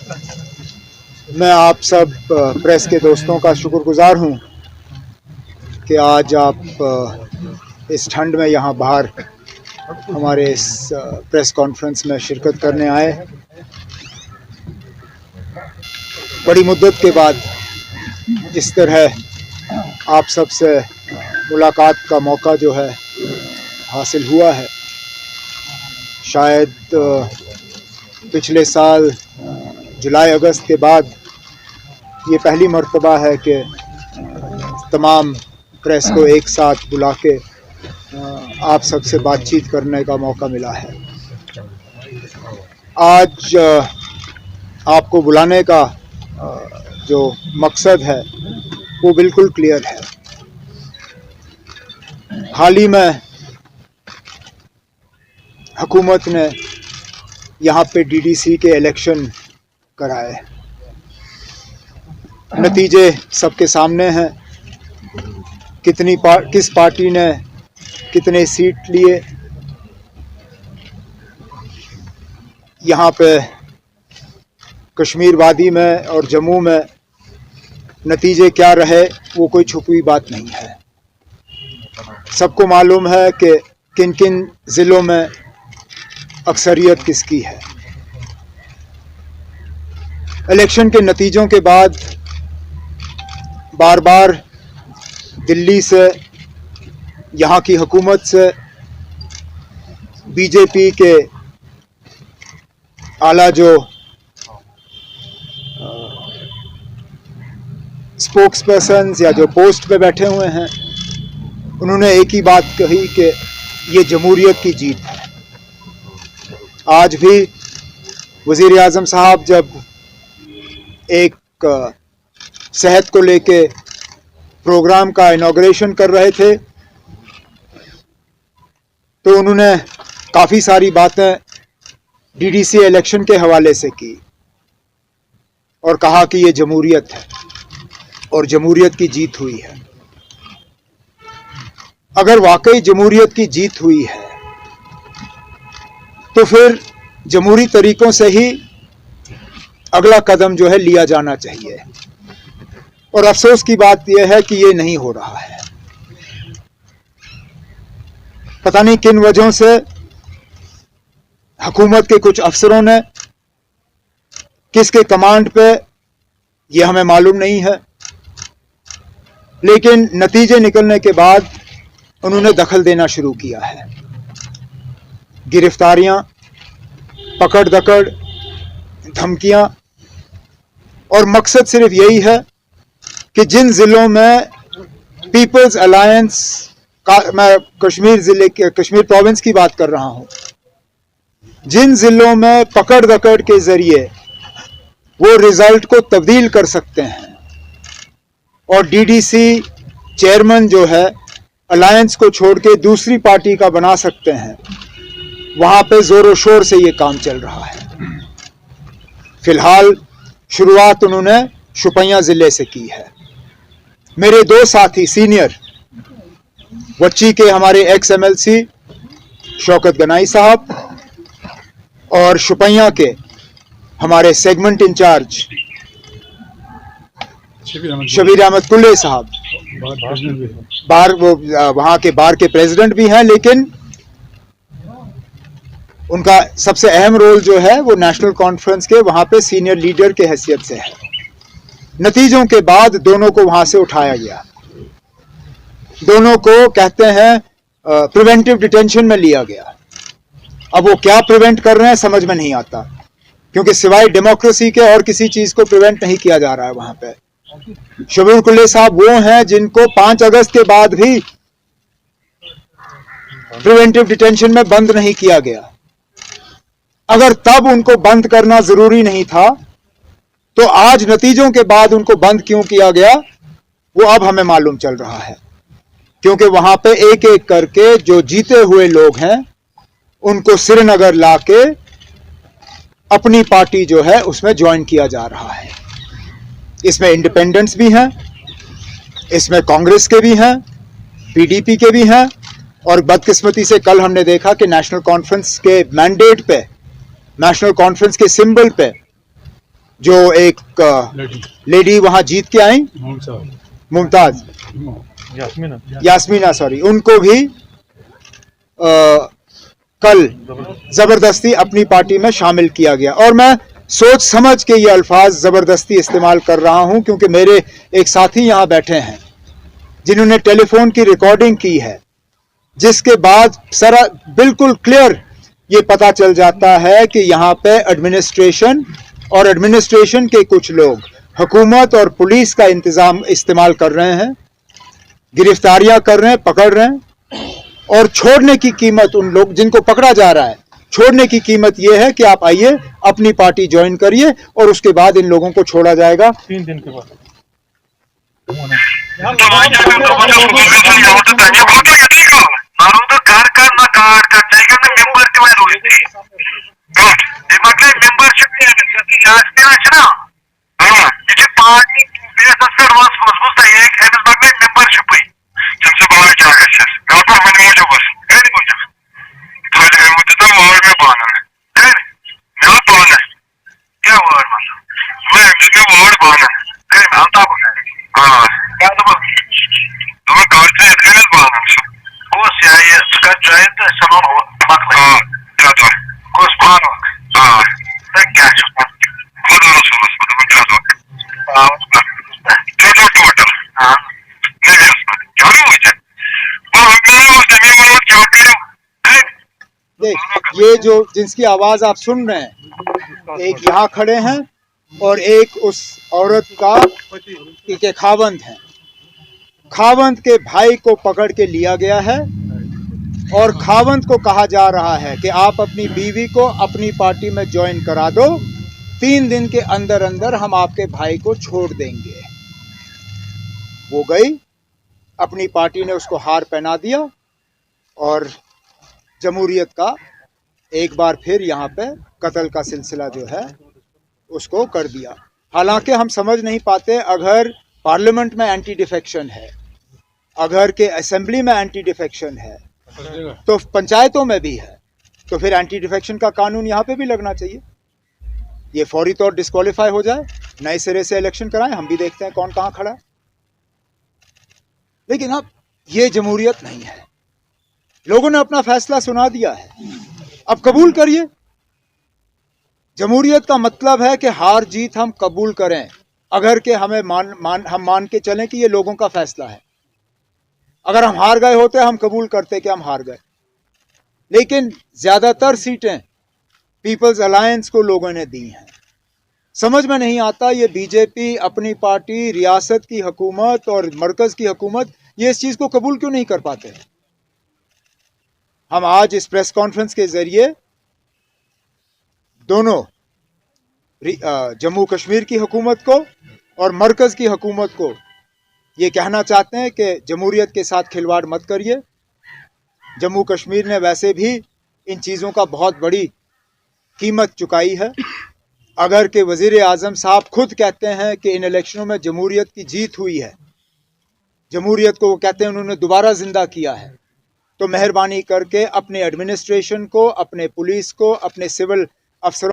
मैं आप सब प्रेस के दोस्तों का शुक्रगुजार हूं कि आज आप इस ठंड में यहाँ बाहर हमारे इस प्रेस कॉन्फ्रेंस में शिरकत करने आए। बड़ी मुद्दत के बाद इस तरह आप सब से मुलाकात का मौका जो है हासिल हुआ है। शायद पिछले साल जुलाई अगस्त के बाद ये पहली मर्तबा है कि तमाम प्रेस को एक साथ बुला के आप सबसे बातचीत करने का मौका मिला है। आज आपको बुलाने का जो मकसद है वो बिल्कुल क्लियर है। हाल ही में हुकूमत ने यहाँ पे डीडीसी के इलेक्शन कराए। नतीजे सबके सामने हैं। किस पार्टी ने कितने सीट लिए, यहाँ पे कश्मीर वादी में और जम्मू में नतीजे क्या रहे वो कोई छुपी बात नहीं है। सबको मालूम है कि किन किन ज़िलों में अक्सरियत किसकी है। इलेक्शन के नतीजों के बाद बार बार दिल्ली से, यहाँ की हुकूमत से, बीजेपी के आला जो स्पोक्स पर्सन्स या जो पोस्ट पे बैठे हुए हैं, उन्होंने एक ही बात कही कि ये जमहूरियत की जीत है। आज भी वज़ीर आज़म साहब जब एक सेहत को लेके प्रोग्राम का इनॉग्रेशन कर रहे थे तो उन्होंने काफ़ी सारी बातें डीडीसी इलेक्शन के हवाले से की और कहा कि ये जमहूरियत है और जमहूरियत की जीत हुई है। अगर वाकई जमहूरियत की जीत हुई है तो फिर जमहूरी तरीकों से ही अगला कदम जो है लिया जाना चाहिए। और अफसोस की बात यह है कि ये नहीं हो रहा है। पता नहीं किन वजहों से हुकूमत के कुछ अफसरों ने, किसके कमांड पे ये हमें मालूम नहीं है, लेकिन नतीजे निकलने के बाद उन्होंने दखल देना शुरू किया है। गिरफ्तारियां, पकड़ दकड़, धमकियां, और मकसद सिर्फ यही है कि जिन ज़िलों में पीपल्स अलायंस का, मैं कश्मीर प्रोविंस की बात कर रहा हूं, जिन ज़िलों में पकड़ दकड़ के ज़रिए वो रिज़ल्ट को तब्दील कर सकते हैं और डीडीसी चेयरमैन जो है अलायंस को छोड़ के दूसरी पार्टी का बना सकते हैं, वहां पे जोरों शोर से ये काम चल रहा है। फिलहाल शुरुआत उन्होंने शुपियां ज़िले से की है। मेरे दो साथी सीनियर वच्ची के हमारे एक्स MLC शौकत गनाई साहब और शुपियां के हमारे सेगमेंट इंचार्ज शबीर अहमद कुल्ले साहब, वो वहां के बार के प्रेसिडेंट भी हैं, लेकिन उनका सबसे अहम रोल जो है वो नेशनल कॉन्फ्रेंस के वहां पे सीनियर लीडर के हैसियत से है। नतीजों के बाद दोनों को वहां से उठाया गया। दोनों को कहते हैं प्रिवेंटिव डिटेंशन में लिया गया। अब वो क्या प्रिवेंट कर रहे हैं समझ में नहीं आता, क्योंकि सिवाय डेमोक्रेसी के और किसी चीज को प्रिवेंट नहीं किया जा रहा है वहां पे। शबीर कुल्ले साहब वो हैं जिनको 5 अगस्त के बाद भी प्रिवेंटिव डिटेंशन में बंद नहीं किया गया। अगर तब उनको बंद करना जरूरी नहीं था तो आज नतीजों के बाद उनको बंद क्यों किया गया वो अब हमें मालूम चल रहा है। क्योंकि वहां पे एक एक करके जो जीते हुए लोग हैं उनको श्रीनगर लाके अपनी पार्टी जो है उसमें ज्वाइन किया जा रहा है। इसमें इंडिपेंडेंट्स भी हैं, इसमें कांग्रेस के भी हैं, PDP के भी हैं, और बदकिस्मती से कल हमने देखा कि नेशनल कॉन्फ्रेंस के मैंडेट पे, नेशनल कॉन्फ्रेंस के सिंबल पे जो एक लेडी वहां जीत के आई, मुमताज यास्मीना सॉरी, उनको भी कल जबरदस्ती अपनी पार्टी में शामिल किया गया। और मैं सोच समझ के ये अल्फाज जबरदस्ती इस्तेमाल कर रहा हूं क्योंकि मेरे एक साथी यहां बैठे हैं जिन्होंने टेलीफोन की रिकॉर्डिंग की है, जिसके बाद सारा बिल्कुल क्लियर ये पता चल जाता है कि यहाँ पे एडमिनिस्ट्रेशन और एडमिनिस्ट्रेशन के कुछ लोग हुकूमत और पुलिस का इस्तेमाल कर रहे हैं, गिरफ्तारियां कर रहे हैं, पकड़ रहे हैं, और छोड़ने की कीमत उन लोग जिनको पकड़ा जा रहा है, छोड़ने की कीमत यह है कि आप आइए अपनी पार्टी ज्वाइन करिए और उसके बाद इन लोगों को छोड़ा जाएगा 3 दिन के बाद। ये जो जिसकी आवाज आप सुन रहे हैं, एक यहाँ खड़े हैं और एक उस औरत का के खावंद है। खावंद के भाई को पकड़ के लिया गया है और खावंद को कहा जा रहा है कि आप अपनी बीवी को अपनी पार्टी में ज्वाइन करा दो, 3 दिन के अंदर अंदर हम आपके भाई को छोड़ देंगे। वो गई, अपनी पार्टी ने उसको हार पहना दिया और जमहूरियत का एक बार फिर यहाँ पे कत्ल का सिलसिला जो है उसको कर दिया। हालांकि हम समझ नहीं पाते, अगर पार्लियामेंट में एंटी डिफेक्शन है, अगर के असेंबली में एंटी डिफेक्शन है, तो पंचायतों में भी है, तो फिर एंटी डिफेक्शन का कानून यहाँ पे भी लगना चाहिए। ये फौरी तौर डिस्क्वालीफाई हो जाए, नए सिरे से इलेक्शन कराएं, हम भी देखते हैं कौन कहाँ खड़ा है। लेकिन अब ये जमहूरियत नहीं है। लोगों ने अपना फैसला सुना दिया है, अब कबूल करिए। जमहूरियत का मतलब है कि हार जीत हम कबूल करें, अगर के हमें हम मान के चलें कि ये लोगों का फैसला है। अगर हम हार गए होते हम कबूल करते कि हम हार गए, लेकिन ज्यादातर सीटें पीपल्स अलायंस को लोगों ने दी हैं। समझ में नहीं आता ये बीजेपी अपनी पार्टी, रियासत की हुकूमत और मरकज की हुकूमत ये इस चीज को कबूल क्यों नहीं कर पाते। हम आज इस प्रेस कॉन्फ्रेंस के जरिए दोनों जम्मू कश्मीर की हुकूमत को और मरकज की हुकूमत को ये कहना चाहते हैं कि जमहूरियत के साथ खिलवाड़ मत करिए। जम्मू कश्मीर ने वैसे भी इन चीज़ों का बहुत बड़ी कीमत चुकाई है। अगर के वज़ीर आज़म साहब खुद कहते हैं कि इन इलेक्शनों में जमहूरियत की जीत हुई है, जमहूरियत को वो कहते हैं उन्होंने दोबारा जिंदा किया है, तो मेहरबानी करके अपने एडमिनिस्ट्रेशन को, अपने पुलिस को, अपने सिविल अफसरों